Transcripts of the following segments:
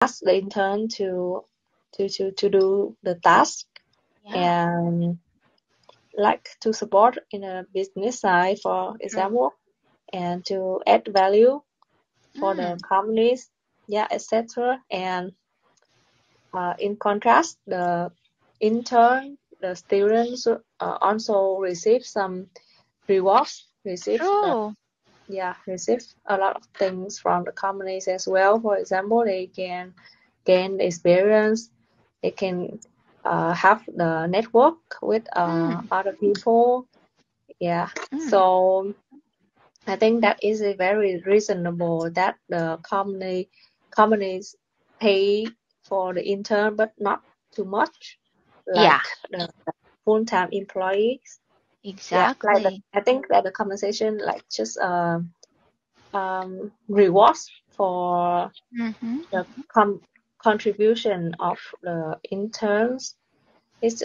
ask the intern to do the task and like to support in a business side, for example, and to add value for the companies, etc. And in contrast, the intern, the students also receive some rewards, receive a lot of things from the companies as well. For example, they can gain experience, they can have the network with other people. So I think that is a very reasonable that the companies pay for the intern, but not too much like the full-time employees. Exactly. I think that the compensation like just rewards for the contribution of the interns. It's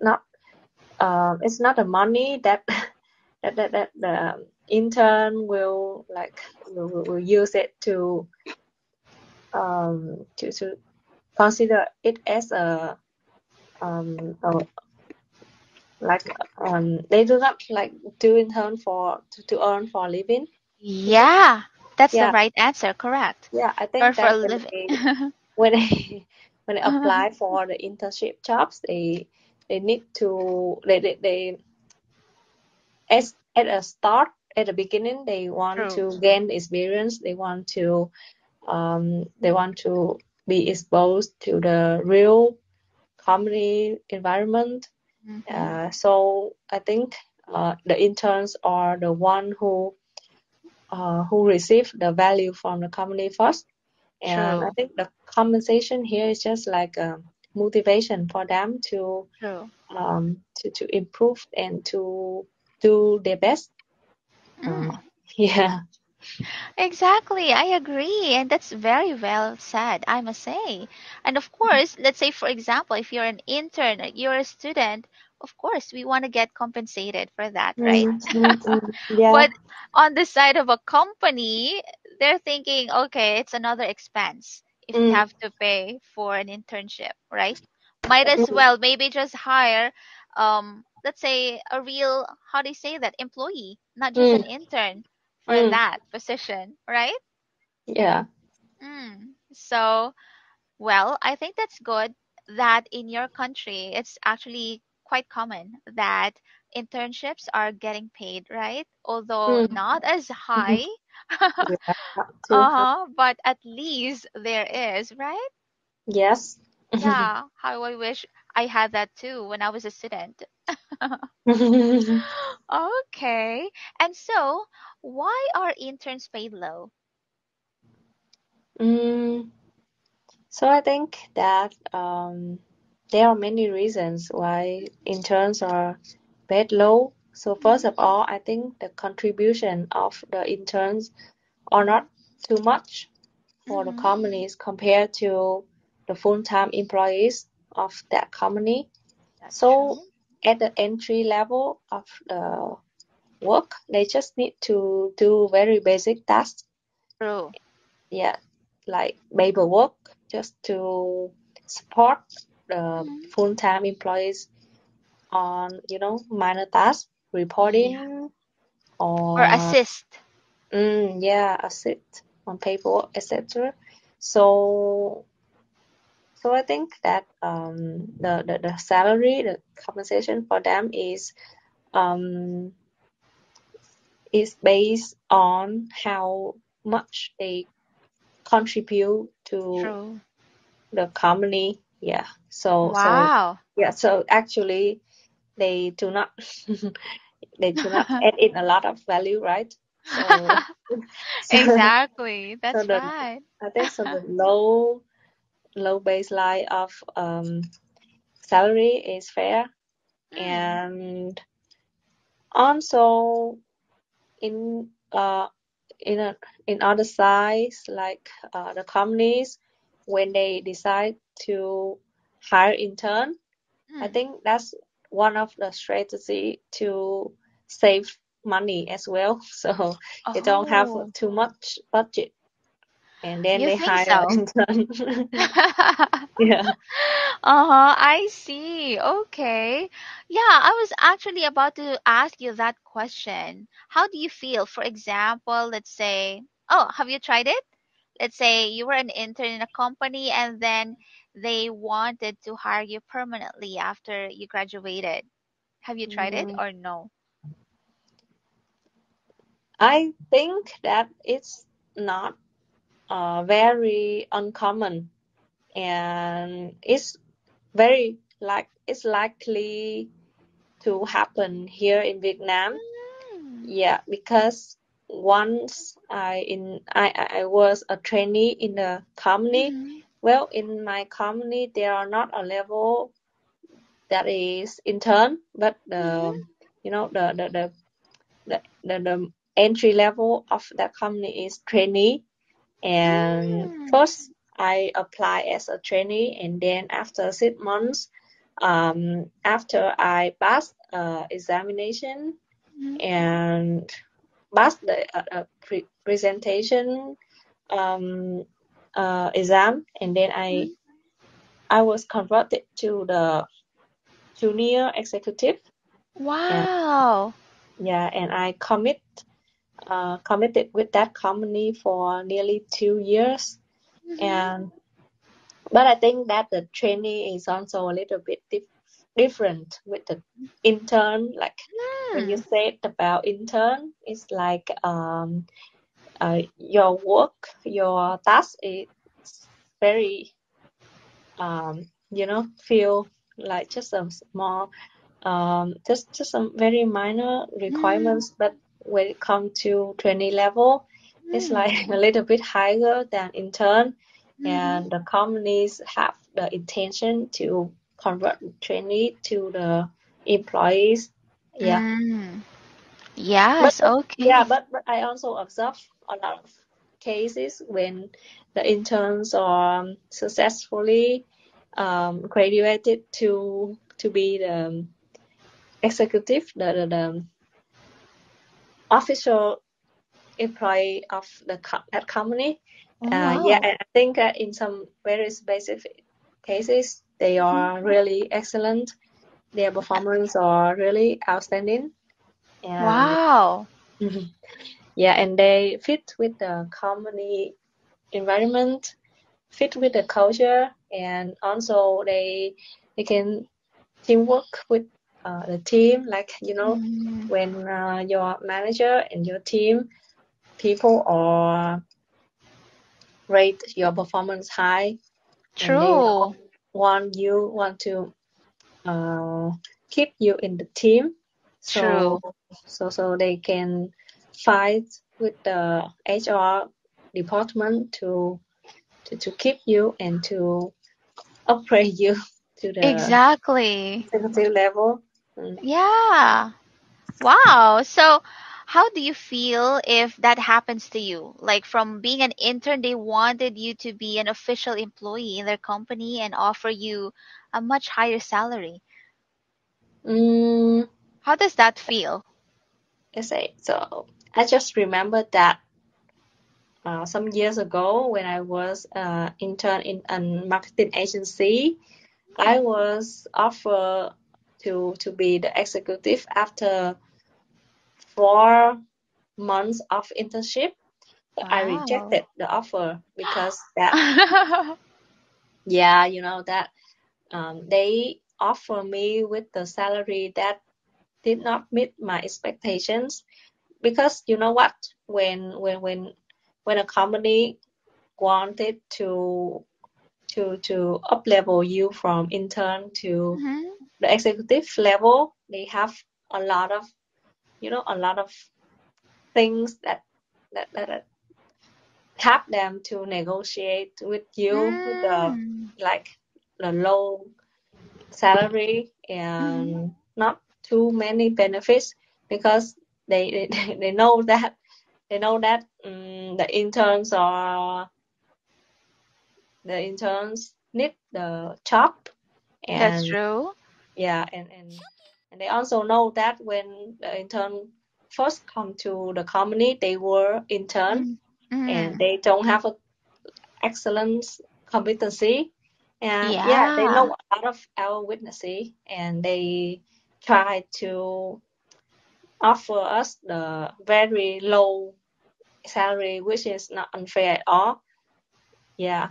not it's not the money that that the intern will use it to consider it as a they do not like do intern to earn for a living. Yeah, that's the Yeah, right answer. Correct. I Earn think for a that living. when they when they apply for the internship jobs, they need to they at a start at the beginning they want True. to gain experience. They want to be exposed to the real company environment. So I think the interns are the one who receive the value from the company first. And I True. think the compensation here is just like a motivation for them True. to improve and to do their best. Uh, yeah. Exactly, I agree. And that's very well said, I must say. And of course, let's say, for example, if you're an intern, you're a student, of course, we want to get compensated for that, right? Yeah. But on the side of a company, they're thinking, okay, it's another expense if we Mm, have to pay for an internship, right? Might as mm, well maybe just hire, let's say, a real, how do you say that, employee, not just mm, an intern for mm, that position, right? yeah. So, well, I think that's good that in your country, it's actually quite common that internships are getting paid, right? Although Mm, not as mhm. high, Yeah. Too high. but at least there is, right? Yes. Yeah, how I wish I had that too when I was a student. Okay. And so, why are interns paid low? mm, so I think that there are many reasons why interns are paid low. So first of all, I think the contribution of the interns are not too much for the Mm-hmm. companies compared to the full-time employees of that company. That's So true. at the entry level of the work, they just need to do very basic tasks. True. Yeah, like paperwork just to support the Mhm. full-time employees on, minor tasks, Yeah. reporting Or or assist. assist on paperwork, etc. So I think that the salary, the compensation for them um is based on how much they contribute to True. the company. Yeah. Wow. So actually they do not they do not add in a lot of value, right? So so Exactly. so That's the right. I think so the low baseline of salary is fair. Mm. And also in in a, in other sides like the companies when they decide to hire intern, I Mm. think that's one of the strategy to save money as well. So they don't have Oh, too much budget. and then You they think hire so? intern. Yeah. I see. Okay. Yeah, I was actually about to ask you that question. How do you feel? For example, let's say, oh, have you tried it? Let's say you were an intern in a company and then they wanted to hire you permanently after you graduated. Have you tried it Mm, or no? I think that it's not very uncommon, and it's likely to happen here in Vietnam. Mm. Yeah, because once I was a trainee in a company. Mm-hmm. Well, in my company there are not a level that is intern, but the Mm-hmm. you know the entry level of that company is trainee. And Mm-hmm. first I apply as a trainee, and then after 6 months, after I passed examination and passed the presentation um, exam, and then I was converted to the junior executive. And Wow. yeah, and I committed with that company for nearly 2 years. Mm-hmm. And but I think that the trainee is also a little bit different with the intern. Like when you Mm. said about intern, it's like your work, your task is very feel like just a small just some very minor Mm. requirements. But when it comes to trainee level, it's like Mm. a little bit higher than intern, Mm-hmm. and the companies have the intention to convert trainee to the employees. Yeah. Mm. but, Yes, but yeah, okay. but I also observe a lot of cases when the interns are successfully graduated to be the executive, the official employee of that company. Oh, Yeah, wow. and I think in some very specific cases, they Mhm. are really excellent. Their performance are really outstanding, and Wow. yeah, and they fit with the company environment, fit with the culture, and also they can teamwork with the team. Like Mm. when your manager and your team people are rate your performance high, and they True. want to uh, keep you in the team, so True. they can fight with the HR department to keep you and to upgrade you to the Exactly. executive level. Mm. Yeah. Wow. So, how do you feel if that happens to you? Like from being an intern, they wanted you to be an official employee in their company and offer you a much higher salary. Mm, How does that feel? let's say so. I just remember that some years ago when I was intern in a marketing agency, I was offered to be the executive after 4 months of internship. But I Wow. rejected the offer because that, yeah, that they offer me with the salary that did not meet my expectations. Because you know what, when a company wanted to up level you from intern to Mhm. the executive level, they have a lot of a lot of things that help them to negotiate with you with the Mm. like the low salary Mhm. and not too many benefits, because they know that the interns need the job. That's And true. yeah, and they also know that when the intern first come to the company, they were intern Mm. and Mm. they don't have a excellent competency. And yeah, they Yeah. know a lot of our witnesses, and they try to offer us the very low salary, which is not unfair at all. Yeah,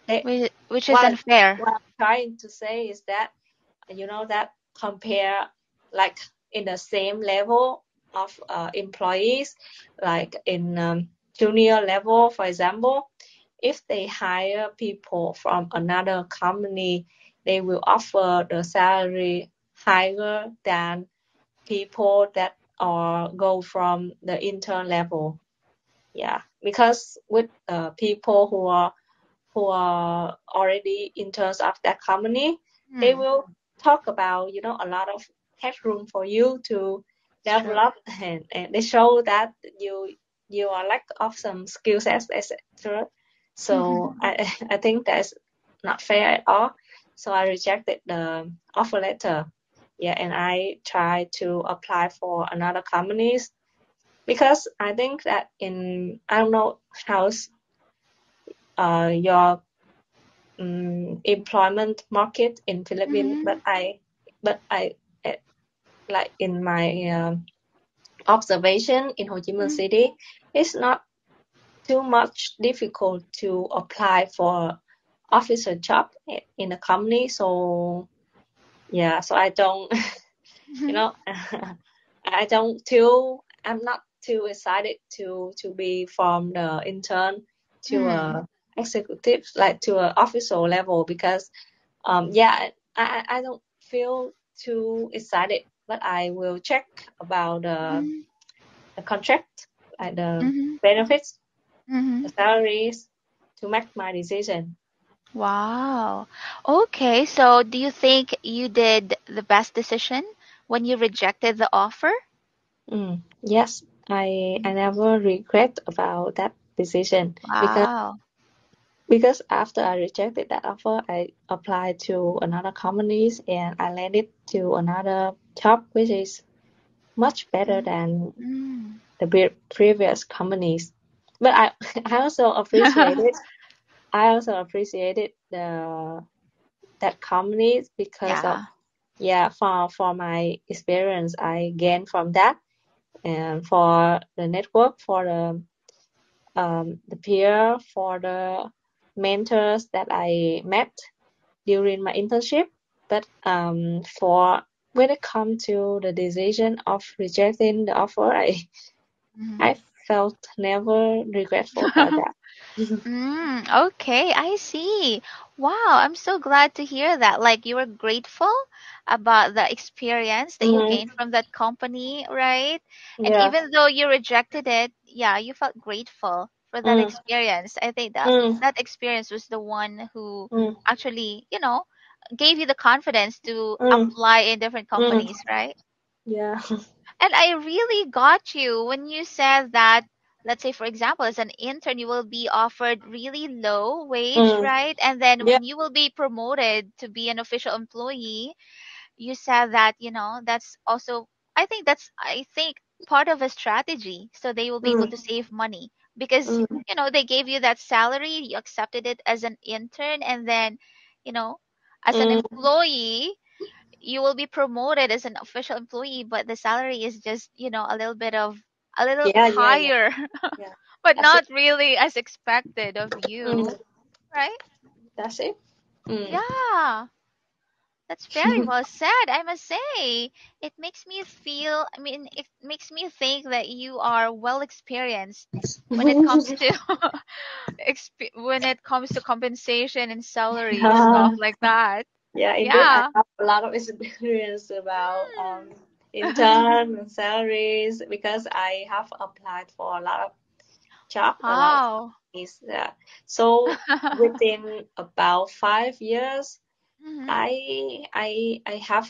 they, Which is what unfair. what I'm trying to say is that that compare like in the same level of employees, like in junior level, for example, if they hire people from another company, they will offer the salary higher than people that are go from the intern level. Yeah, because with people who are already interns of that company, they Hmm. will talk about a lot of headroom for you to It's true. develop, and they show that you are lack of some skill sets, etc. So I think that's not fair at all. So I rejected the offer letter. Yeah, and I try to apply for another companies because I think that I don't know how's your employment market in Philippines, Hmm. but I like in my observation in Ho Chi Minh Hmm. City, it's not too much difficult to apply for officer job in a company. So yeah, so I don't you know I'm not too excited to be from the intern to Hmm. a executive, like to a official level, because yeah, I don't feel too excited, but I will check about the contract, like the Hmm. benefits, Hmm. the salaries, to make my decision. Wow. Okay, so do you think you did the best decision when you rejected the offer? Yes, I never regret about that decision, because Wow. after I rejected that offer, I applied to another companies and I landed to another job which is much better than Mm. the previous companies. But I I also appreciated the that companies because of, Yeah. yeah, for my experience I gained from that, and for the network, for the peer, for the mentors that I met during my internship. But for when it comes to the decision of rejecting the offer, Mhm. I felt never regretful about that. Okay, I see. Wow, I'm so glad to hear that. Like you were grateful about the experience that you Mm, gained from that company, right? And yeah. even though you rejected it, yeah, you felt grateful for that Mm, experience. I think that mm, that experience was the one who mm, actually, gave you the confidence to mm, apply in different mm, companies, right? yeah. And I really got you when you said that, let's say, for example, as an intern, you will be offered really low wage, Mm, right? And then yeah. when you will be promoted to be an official employee, you said that, that's also, I think part of a strategy. So they will be able Mm, to save money because, mm, they gave you that salary, you accepted it as an intern, and then, you know, as an mm, employee, you will be promoted as an official employee, but the salary is just, a little yeah, yeah, yeah, higher, yeah. but That's it. not really as expected of Mm, you, right? that's it. Mm. Yeah, that's very well said, I must say. It makes me feel, I mean, it makes me think that you are well experienced when it comes to when it comes to compensation and salary stuff Yeah, like that. yeah, indeed, I Yeah. have a lot of experience about Mm. intern and salaries, because I have applied for a lot of job, a lot of Wow. companies. Yeah. So within about 5 years, Mhm. I have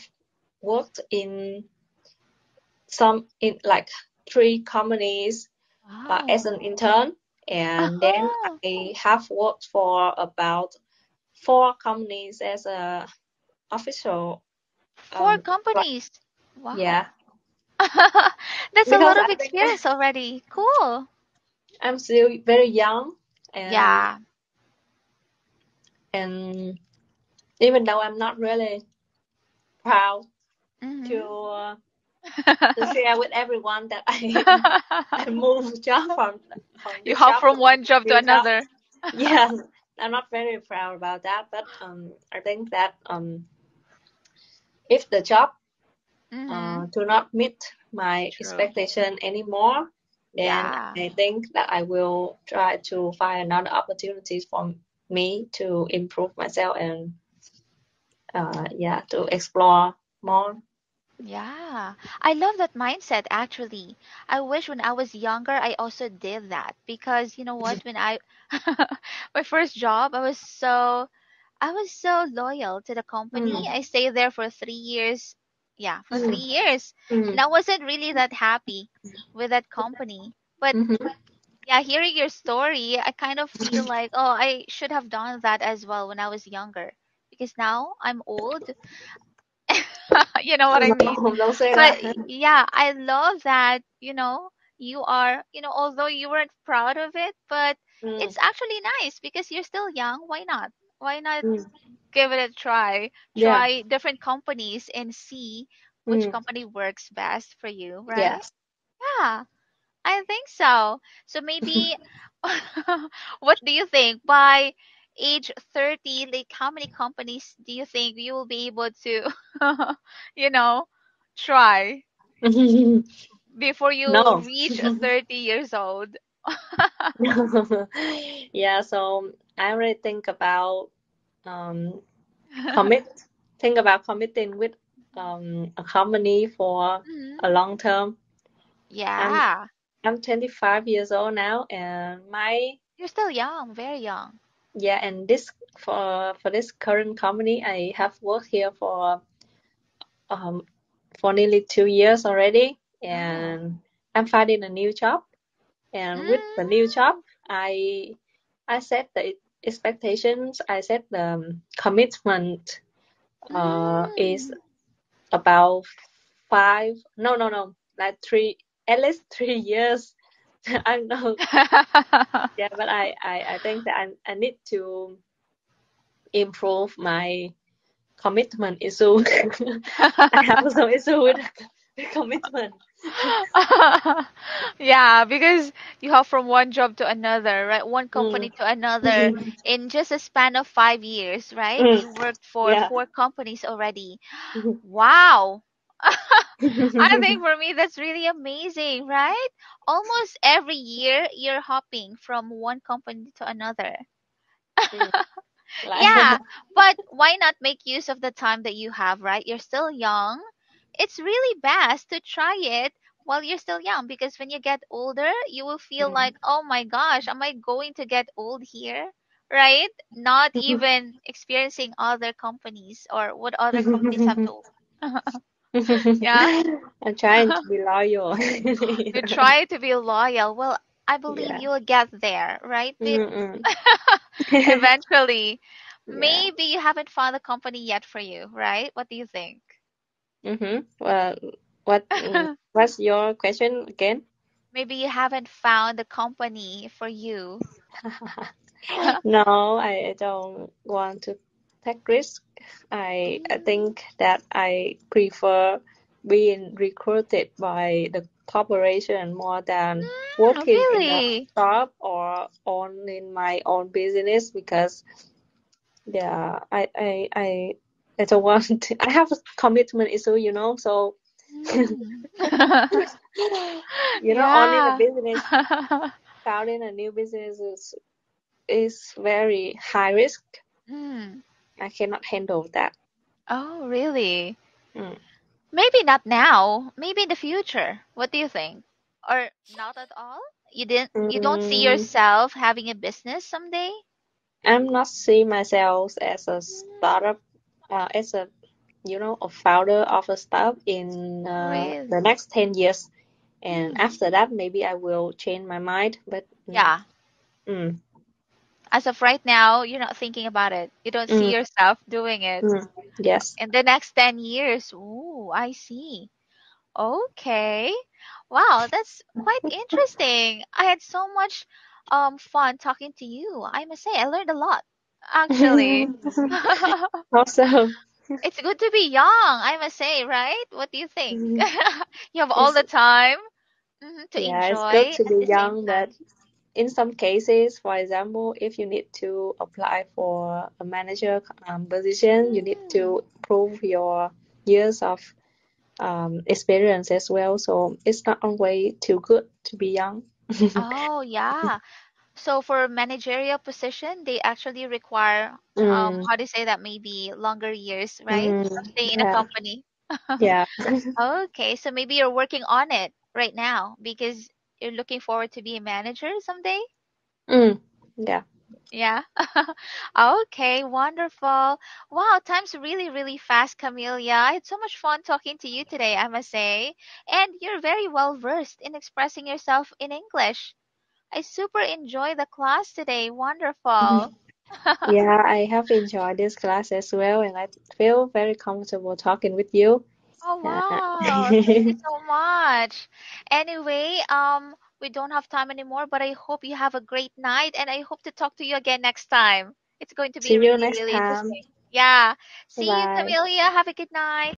worked in like three companies as Wow. an intern, and then Oh, I have worked for about four companies as a official four employee. companies. Yeah, Wow. That's a because lot of I think experience already. Cool. I'm still very young, and Yeah. And even though I'm not really proud to Mm-hmm. uh, to share with everyone that I moved job from You this hop job to from one job to new job. another. Yes, I'm not very proud about that, but I think that if the job Mm-hmm. do not meet my True. expectation anymore, then Yeah. I think that I will try to find another opportunities for me to improve myself and yeah, to explore more. Yeah, I love that mindset actually. I wish when I was younger I also did that because you know what, when I my first job, I was so loyal to the company. Mm, I stayed there for 3 years. Yeah, for 3 mm, years. And mm, I wasn't really that happy with that company. But mm-hmm. yeah, hearing your story, I kind of feel like, oh, I should have done that as well when I was younger because now I'm old. You know what I mean? No, don't say But that. yeah, I love that, you are, although you weren't proud of it, but Mm, it's actually nice because you're still young. Why not? Why not mm, give it a try? yeah. Try different companies and see which Mm, company works best for you, right? yes. Yeah, I think so. So maybe, what do you think? By age 30, like how many companies do you think you will be able to, you know, try before you No. reach 30 years old? Yeah, so I already um commit think about committing with a company for Mhm. a long term. I'm Yeah, I'm 25 years old now, and my you're still young, very young. yeah, and this for this current company, I have worked here um for nearly 2 years already, Oh. and I'm finding a new job. And with the new job, Mm, I set the expectations, I set the commitment is mm. about five, no, like three, at least 3 years. I know, yeah, but I think that I need to improve my commitment issue. I have some issue with the commitment. Yeah, because you hop from one job to another, right? One Mm. company to another in just a span of 5 years, right? Mm. You worked for Yeah. 4 companies already. Wow. I think for me that's really amazing, right? Almost every year you're hopping from one company to another. Mm. Yeah, Like, but why not make use of the time that you have, right? You're still young. It's really best to try it while you're still young because when you get older, you will feel like, oh my gosh, am I going to get old here? Right? Not even experiencing other companies or what other companies have to. Yeah, I'm trying to be loyal. you try to be loyal. Well, I believe Yeah. you'll get there, right? Mm-mm. Eventually. Yeah. Maybe you haven't found a company yet for you, right? What do you think? Mm-hmm. Well, what's your question again? Maybe you haven't found a company for you. No, I don't want to take risk. I Mm, think that I prefer being recruited by the corporation more than working in a really? startup or owning my own business because yeah, I don't want to, I have a commitment issue, so Mm. owning a Yeah. business, founding a new business is very high risk. Mm. I cannot handle that. Oh, really? Mm. Maybe not now. Maybe in the future. What do you think? Or not at all? You don't see Mm, yourself having a business someday? I'm not seeing myself as a Mm, startup, as a founder of a startup in really? the next 10 years. And Mm. after that, maybe I will change my mind. But Yeah. mm, As of right now, you're not thinking about it. You don't see mm, yourself doing it mm, yes. in the next 10 years. Ooh, I see. Okay. Wow, that's quite interesting. I had so much fun talking to you. I must say, I learned a lot. actually. Also, It's good to be young, I must say, right? What do you think? You have all it's the time to yeah, it's good enjoy to at be the same young, but time. in some cases, for example, if you need to apply for a manager position, you need Mm. to prove your years of experience as well. So it's not always too good to be young. Oh, yeah. So for managerial position, they actually require, Mm, how do you say that? Maybe longer years, right? Of mm, staying in a yeah, company. yeah, Okay, so maybe you're working on it right now because you're looking forward to be a manager someday. mm, yeah. Yeah. Okay, wonderful. Wow, time's really, really fast, Camelia. I had so much fun talking to you today, I must say. And you're very well versed in expressing yourself in English. I super enjoy the class today. Wonderful. Yeah, I have enjoyed this class as well, and I feel very comfortable talking with you. Oh Uh, wow, thank you so much. Anyway, we don't have time anymore, but I hope you have a great night and I hope to talk to you again next time. It's going to be See you really, next really time. interesting. Yeah. Bye See you, bye. Camelia. Have a good night.